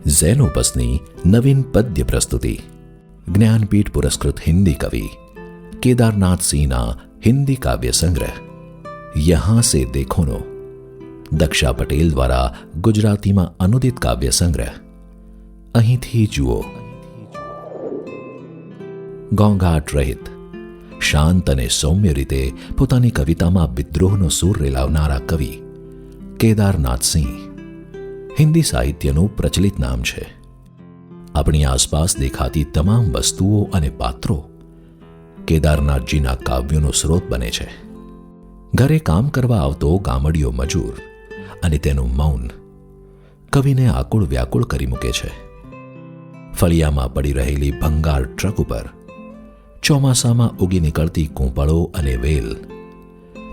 ઝેનોપસની નવીન પદ્ય પ્રસ્તુતિ જ્ઞાનપીઠ પુરસ્કૃત હિન્દી કવિ કેદારનાથ સિંહના હિન્દી કાવ્ય સંગ્રહ યહાં સે દેખોનો દક્ષા પટેલ દ્વારા ગુજરાતીમાં અનુદિત કાવ્ય સંગ્રહ અહીંથી જુઓ. ઘોંઘાટ રહિત, શાંત અને સૌમ્ય રીતે પોતાની કવિતામાં વિદ્રોહનો સૂર રેલાવનારા કવિ કેદારનાથ સિંહ હિન્દી સાહિત્યનું પ્રચલિત નામ છે. આપણી આસપાસ દેખાતી તમામ વસ્તુઓ અને પાત્રો કેદારનાથજીના કાવ્યોનો સ્રોત બને છે. ઘરે કામ કરવા આવતો ગામડિયો મજૂર અને તેનું મૌન કવિને આકુળ વ્યાકુળ કરી મૂકે છે. ફળિયામાં પડી રહેલી ભંગાર ટ્રક ઉપર ચોમાસામાં ઉગી નીકળતી કૂંપળો અને વેલ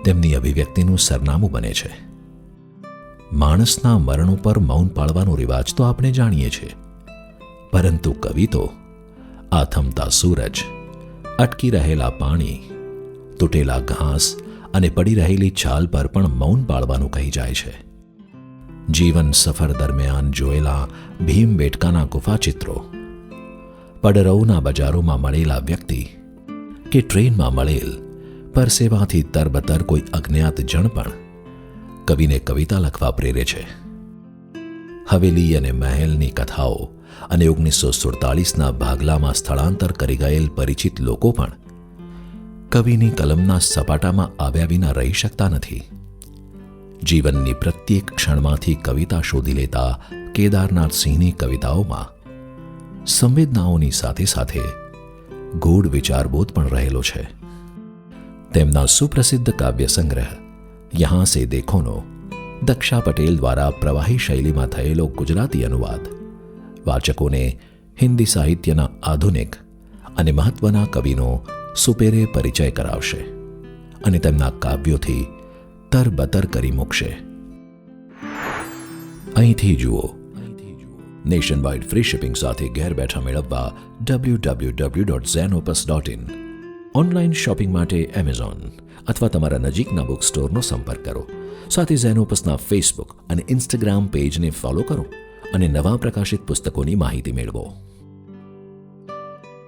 તેમની અભિવ્યક્તિનું સરનામું બને છે. માણસના મરણ ઉપર મૌન પાળવાનો રિવાજ તો આપણે જાણીએ છીએ, પરંતુ કવિ તો આથમતા સૂરજ, અટકી રહેલા પાણી, તૂટેલા ઘાસ અને પડી રહેલી છાલ પર પણ મૌન પાળવાનું કહી જાય છે. જીવન સફર દરમિયાન જોયેલા ભીમબેટકાના ગુફાચિત્રો, પડરૌના બજારોમાં મળેલા વ્યક્તિ કે ટ્રેનમાં મળેલ પરસેવાથી તરબતર કોઈ અજ્ઞાત જણ પણ કવિને કવિતા લખવા પ્રેરે છે. હવેલી અને મહેલની કથાઓ અને 1947ના ભાગલામાં સ્થળાંતર કરી ગયેલ પરિચિત લોકો પણ કવિની કલમના સપાટામાં આવ્યા વિના રહી શકતા નથી. જીવનની પ્રત્યેક ક્ષણમાંથી કવિતા શોધી લેતા કેદારનાથ સિંહની કવિતાઓમાં સંવેદનાઓની સાથે સાથે ગૂઢ વિચારબોધ પણ રહેલો છે. તેમના સુપ્રસિદ્ધ કાવ્ય સંગ્રહ યહાં સે દેખોનો દક્ષા પટેલ દ્વારા પ્રવાહી શૈલીમાં થયેલો ગુજરાતી અનુવાદ વાચકોને હિન્દી સાહિત્યના આધુનિક અને મહત્વના કવિનો સુપેરે પરિચય કરાવશે અને તેમના કાવ્યોથી તરબતર કરી મૂકશે. અહીંથી જુઓ નેશન વાઇડ ફ્રી શિપિંગ સાથે ઘેર બેઠા મેળવવા www.zenopus.in. ઓનલાઈન શોપિંગ માટે એમેઝોન અથવા તમારા નજીકના બુક સ્ટોરનો સંપર્ક કરો. સાથે ઝેનોપસના ફેસબુક અને ઇન્સ્ટાગ્રામ પેજને ફોલો કરો અને નવા પ્રકાશિત પુસ્તકોની માહિતી મેળવો.